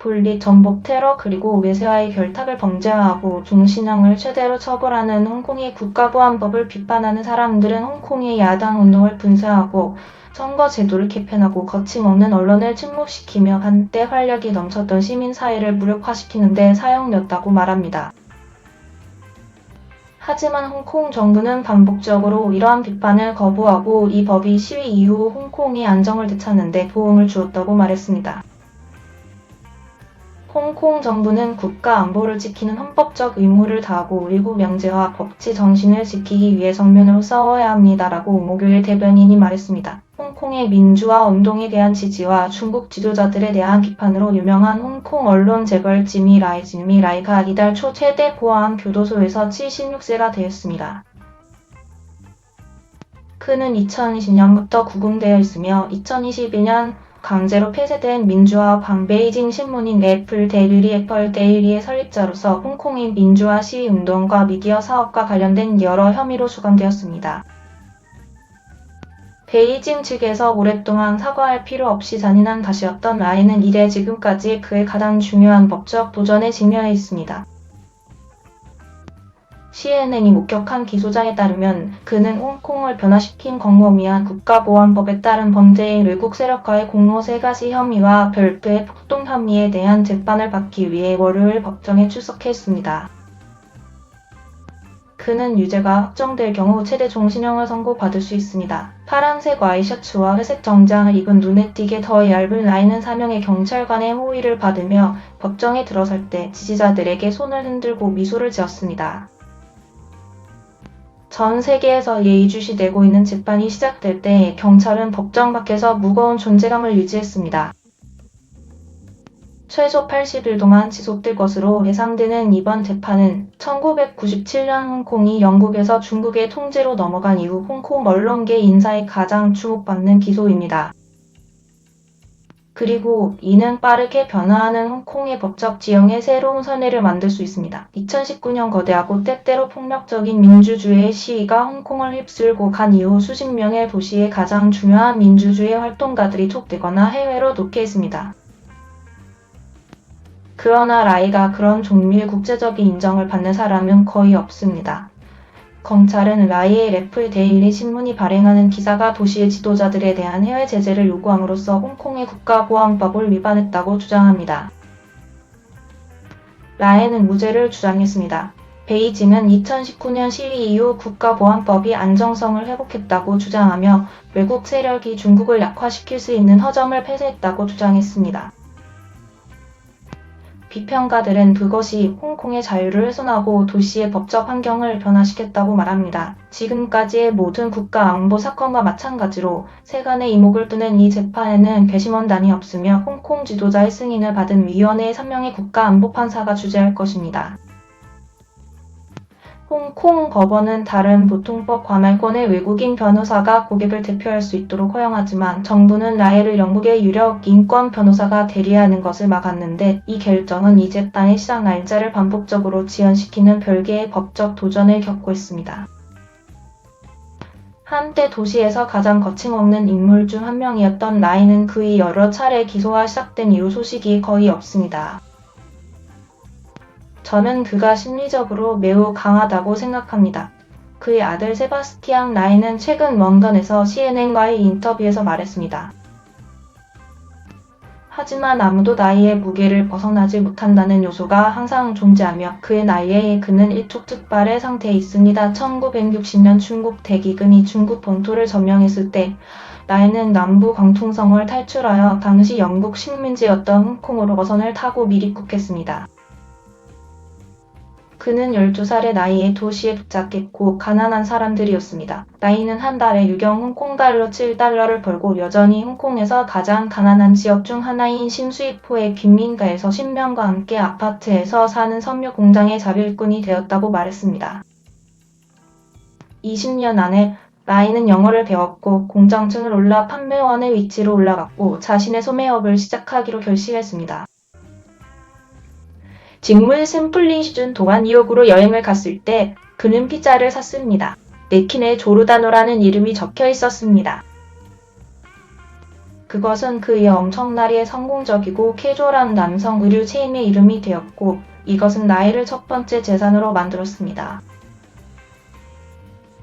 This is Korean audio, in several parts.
분리, 전복 테러 그리고 외세와의 결탁을 범죄화하고 종신형을 최대로 처벌하는 홍콩의 국가보안법을 비판하는 사람들은 홍콩의 야당 운동을 분쇄하고 선거 제도를 개편하고 거침없는 언론을 침묵시키며 한때 활력이 넘쳤던 시민사회를 무력화시키는 데 사용되었다고 말합니다. 하지만 홍콩 정부는 반복적으로 이러한 비판을 거부하고 이 법이 시위 이후 홍콩의 안정을 되찾는 데 도움을 주었다고 말했습니다. 홍콩 정부는 국가 안보를 지키는 헌법적 의무를 다하고 일부 명제와 법치 정신을 지키기 위해 정면으로 싸워야 합니다라고 목요일 대변인이 말했습니다. 홍콩의 민주화 운동에 대한 지지와 중국 지도자들에 대한 비판으로 유명한 홍콩 언론 재벌 지미 라이가 이달 초 최대 보안 교도소에서 76세가 되었습니다. 그는 2020년부터 구금되어 있으며 2021년 강제로 폐쇄된 민주화 방베이징 신문인 애플 데일리의 설립자로서 홍콩의 민주화 시위 운동과 미디어 사업과 관련된 여러 혐의로 수감되었습니다. 베이징 측에서 오랫동안 사과할 필요 없이 잔인한 탓이었던 라이는 이래 지금까지 그의 가장 중요한 법적 도전에 직면해 있습니다. CNN이 목격한 기소자에 따르면 그는 홍콩을 변화시킨 광범위한 국가보안법에 따른 범죄인 외국 세력과의 공모 3가지 혐의와 별도의 폭동 혐의에 대한 재판을 받기 위해 월요일 법정에 출석했습니다. 그는 유죄가 확정될 경우 최대 종신형을 선고받을 수 있습니다. 파란색 와이셔츠와 회색 정장을 입은 눈에 띄게 더 얇은 라인은 사명의 경찰관의 호의를 받으며 법정에 들어설 때 지지자들에게 손을 흔들고 미소를 지었습니다. 전 세계에서 예의주시되고 있는 재판이 시작될 때 경찰은 법정 밖에서 무거운 존재감을 유지했습니다. 최소 80일 동안 지속될 것으로 예상되는 이번 재판은 1997년 홍콩이 영국에서 중국의 통제로 넘어간 이후 홍콩 언론계 인사에 가장 주목받는 기소입니다. 그리고 이는 빠르게 변화하는 홍콩의 법적 지형에 새로운 선례를 만들 수 있습니다. 2019년 거대하고 때때로 폭력적인 민주주의의 시위가 홍콩을 휩쓸고 간 이후 수십 명의 도시의 가장 중요한 민주주의 활동가들이 촉되거나 해외로 도피했습니다. 그러나 라이가 그런 종류의 국제적인 인정을 받는 사람은 거의 없습니다. 검찰은 라이의 애플 데일리 신문이 발행하는 기사가 도시의 지도자들에 대한 해외 제재를 요구함으로써 홍콩의 국가보안법을 위반했다고 주장합니다. 라이는 무죄를 주장했습니다. 베이징은 2019년 시위 이후 국가보안법이 안정성을 회복했다고 주장하며 외국 세력이 중국을 약화시킬 수 있는 허점을 폐쇄했다고 주장했습니다. 비평가들은 그것이 홍콩의 자유를 훼손하고 도시의 법적 환경을 변화시켰다고 말합니다. 지금까지의 모든 국가 안보 사건과 마찬가지로 세간의 이목을 끄는 이 재판에는 배심원단이 없으며 홍콩 지도자의 승인을 받은 위원회의 3명의 국가안보판사가 주재할 것입니다. 홍콩 법원은 다른 보통법 관할권의 외국인 변호사가 고객을 대표할 수 있도록 허용하지만 정부는 라이를 영국의 유력 인권 변호사가 대리하는 것을 막았는데 이 결정은 이 재판의 시작 날짜를 반복적으로 지연시키는 별개의 법적 도전을 겪고 있습니다. 한때 도시에서 가장 거침없는 인물 중 한 명이었던 라이는 그의 여러 차례 기소가 시작된 이후 소식이 거의 없습니다. 저는 그가 심리적으로 매우 강하다고 생각합니다. 그의 아들 세바스티앙 라이는 최근 런던에서 CNN과의 인터뷰에서 말했습니다. 하지만 아무도 나이의 무게를 벗어나지 못한다는 요소가 항상 존재하며 그의 나이에 그는 일촉즉발의 상태에 있습니다. 1960년 중국 대기근이 중국 본토를 점령했을 때 라이는 남부 광통성을 탈출하여 당시 영국 식민지였던 홍콩으로 어선을 타고 미립국했습니다. 그는 12살의 나이에 도시에 도착했고 가난한 사람들이었습니다. 라이는 한 달에 유경 홍콩달러 7달러를 벌고 여전히 홍콩에서 가장 가난한 지역 중 하나인 심수이포의 빈민가에서 신병과 함께 아파트에서 사는 섬유 공장의 자비일꾼이 되었다고 말했습니다. 20년 안에 라이는 영어를 배웠고 공장층을 올라 판매원의 위치로 올라갔고 자신의 소매업을 시작하기로 결심했습니다. 직물 샘플링 시즌 동안 뉴욕으로 여행을 갔을 때 그는 피자를 샀습니다. 냅킨에 조르다노라는 이름이 적혀 있었습니다. 그것은 그의 엄청나게 성공적이고 캐주얼한 남성 의류 체인의 이름이 되었고 이것은 나이를 첫 번째 재산으로 만들었습니다.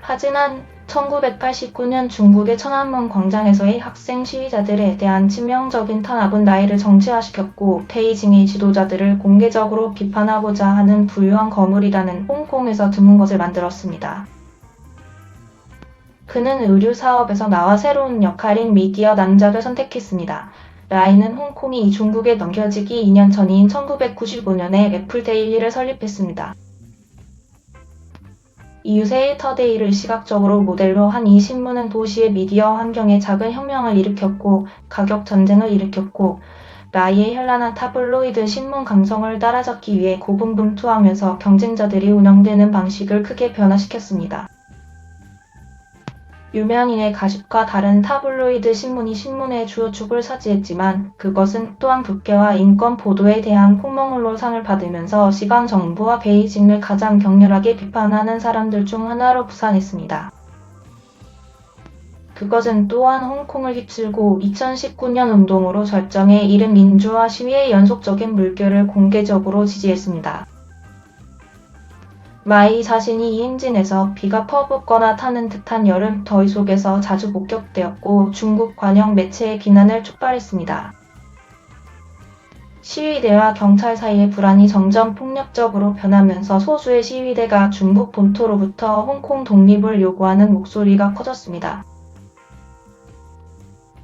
하지만 1989년 중국의 천안문 광장에서의 학생 시위자들에 대한 치명적인 탄압은 나이를 정치화시켰고 베이징의 지도자들을 공개적으로 비판하고자 하는 부유한 거물이라는 홍콩에서 드문 것을 만들었습니다. 그는 의류 사업에서 나와 새로운 역할인 미디어 남작을 선택했습니다. 라이는 홍콩이 중국에 넘겨지기 2년 전인 1995년에 애플데일리를 설립했습니다. 이웃의 터데이를 시각적으로 모델로 한 이 신문은 도시의 미디어 환경에 작은 혁명을 일으켰고 가격 전쟁을 일으켰고 라이의 현란한 타블로이드 신문 감성을 따라잡기 위해 고분분투하면서 경쟁자들이 운영되는 방식을 크게 변화시켰습니다. 유명인의 가십과 다른 타블로이드 신문이 신문의 주요 축을 차지했지만 그것은 또한 부패와 인권 보도에 대한 폭로물로 상을 받으면서 시방 정부와 베이징을 가장 격렬하게 비판하는 사람들 중 하나로 부상했습니다. 그것은 또한 홍콩을 휩쓸고 2019년 운동으로 절정에 이른 민주화 시위의 연속적인 물결을 공개적으로 지지했습니다. 마이 자신이 이 행진에서 비가 퍼붓거나 타는 듯한 여름 더위 속에서 자주 목격되었고 중국 관영 매체의 비난을 촉발했습니다. 시위대와 경찰 사이의 불안이 점점 폭력적으로 변하면서 소수의 시위대가 중국 본토로부터 홍콩 독립을 요구하는 목소리가 커졌습니다.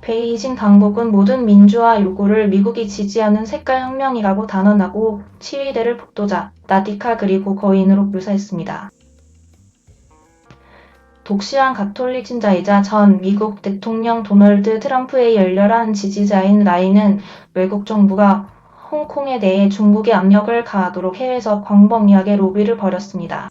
베이징 당국은 모든 민주화 요구를 미국이 지지하는 색깔혁명이라고 단언하고 시위대를 폭도자, 라디칼 그리고 거인으로 묘사했습니다. 독실한 가톨릭 신자이자 전 미국 대통령 도널드 트럼프의 열렬한 지지자인 라이는 외국 정부가 홍콩에 대해 중국에 압력을 가하도록 해외에서 광범위하게 로비를 벌였습니다.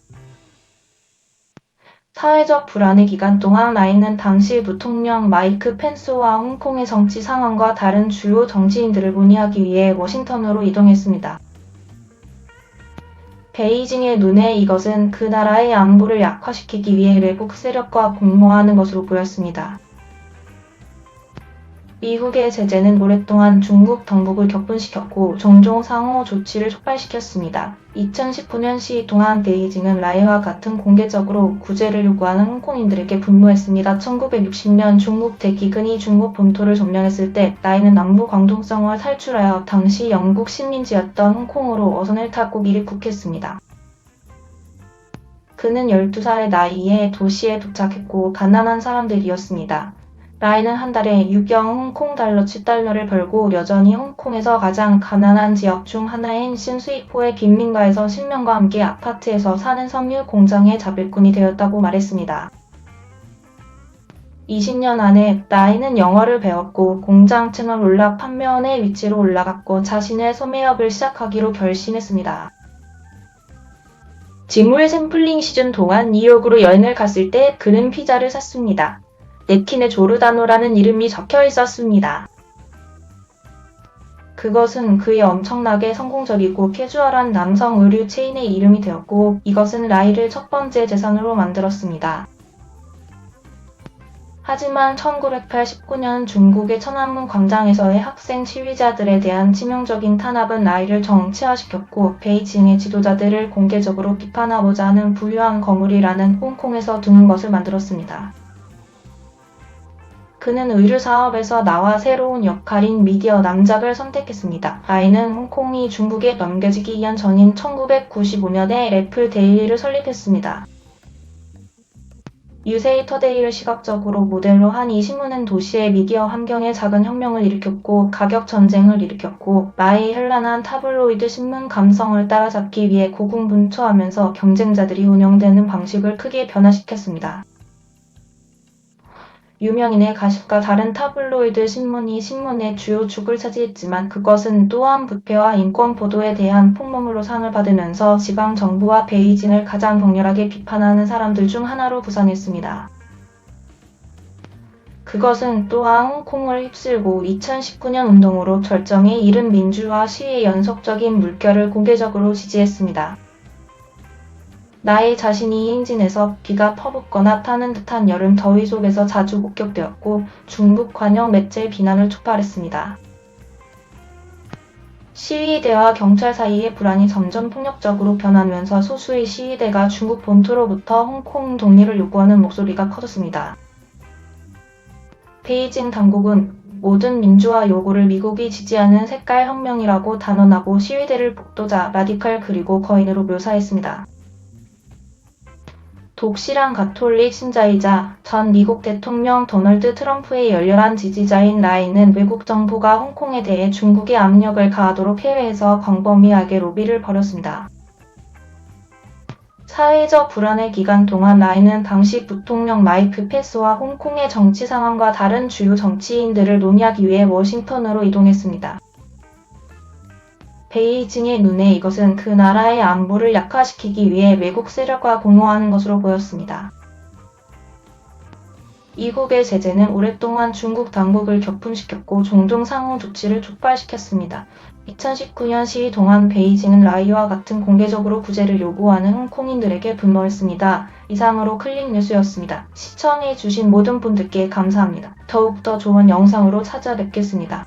사회적 불안의 기간 동안 라이는 당시 부통령 마이크 펜스와 홍콩의 정치 상황과 다른 주요 정치인들을 논의하기 위해 워싱턴으로 이동했습니다. 베이징의 눈에 이것은 그 나라의 안보를 약화시키기 위해 외국 세력과 공모하는 것으로 보였습니다. 미국의 제재는 오랫동안 중국 당국을 격분시켰고 종종 상호 조치를 촉발시켰습니다. 2019년 시위 동안 베이징은 라이와 같은 공개적으로 구제를 요구하는 홍콩인들에게 분노했습니다. 1960년 중국 대기근이 중국 본토를 점령했을 때 라이는 남부 광동성을 탈출하여 당시 영국 식민지였던 홍콩으로 어선을 타고 미리 국했습니다. 그는 12살의 나이에 도시에 도착했고 가난한 사람들이었습니다. 라이는 한 달에 6영 홍콩 달러 7달러를 벌고 여전히 홍콩에서 가장 가난한 지역 중 하나인 신수이포의 빈민가에서 신명과 함께 아파트에서 사는 섬유 공장의 자발꾼이 되었다고 말했습니다. 20년 안에 라이는 영어를 배웠고 공장 채널 올라 판매원의 위치로 올라갔고 자신의 소매업을 시작하기로 결심했습니다. 직물 샘플링 시즌 동안 뉴욕으로 여행을 갔을 때 그는 피자를 샀습니다. 냅킨에 조르다노라는 이름이 적혀 있었습니다. 그것은 그의 엄청나게 성공적이고 캐주얼한 남성 의류 체인의 이름이 되었고 이것은 라이를 첫 번째 재산으로 만들었습니다. 하지만 1989년 중국의 천안문 광장에서의 학생 시위자들에 대한 치명적인 탄압은 라이를 정치화시켰고 베이징의 지도자들을 공개적으로 비판하고자 하는 부유한 거물이라는 홍콩에서 드문 것을 만들었습니다. 그는 의류 사업에서 나와 새로운 역할인 미디어 남작을 선택했습니다. 라이는 홍콩이 중국에 넘겨지기 2년 전인 1995년에 애플 데일리를 설립했습니다. 유세이 터데이를 시각적으로 모델로 한 이 신문은 도시의 미디어 환경에 작은 혁명을 일으켰고 가격 전쟁을 일으켰고 라이의 현란한 타블로이드 신문 감성을 따라잡기 위해 고군분투하면서 경쟁자들이 운영되는 방식을 크게 변화시켰습니다. 유명인의 가십과 다른 타블로이드 신문이 신문의 주요 축을 차지했지만 그것은 또한 부패와 인권 보도에 대한 폭로물로 상을 받으면서 지방 정부와 베이징을 가장 격렬하게 비판하는 사람들 중 하나로 부상했습니다. 그것은 또한 홍콩을 휩쓸고 2019년 운동으로 절정에 이른 민주화 시위의 연속적인 물결을 공개적으로 지지했습니다. 나의 자신이 행진에서 비가 퍼붓거나 타는 듯한 여름 더위 속에서 자주 목격되었고 중국 관영 매체의 비난을 촉발했습니다. 시위대와 경찰 사이의 불안이 점점 폭력적으로 변하면서 소수의 시위대가 중국 본토로부터 홍콩 독립을 요구하는 목소리가 커졌습니다. 베이징 당국은 모든 민주화 요구를 미국이 지지하는 색깔 혁명이라고 단언하고 시위대를 폭도자, 라디칼 그리고 거인으로 묘사했습니다. 독실한 가톨릭 신자이자 전 미국 대통령 도널드 트럼프의 열렬한 지지자인 라이는 외국 정부가 홍콩에 대해 중국에 압력을 가하도록 해외에서 광범위하게 로비를 벌였습니다. 사회적 불안의 기간 동안 라이는 당시 부통령 마이크 펜스와 홍콩의 정치 상황과 다른 주요 정치인들을 논의하기 위해 워싱턴으로 이동했습니다. 베이징의 눈에 이것은 그 나라의 안보를 약화시키기 위해 외국 세력과 공모하는 것으로 보였습니다. 이국의 제재는 오랫동안 중국 당국을 격분시켰고 종종 상호 조치를 촉발시켰습니다. 2019년 시위 동안 베이징은 라이와 같은 공개적으로 구제를 요구하는 홍콩인들에게 분노했습니다. 이상으로 클릭뉴스였습니다. 시청해주신 모든 분들께 감사합니다. 더욱더 좋은 영상으로 찾아뵙겠습니다.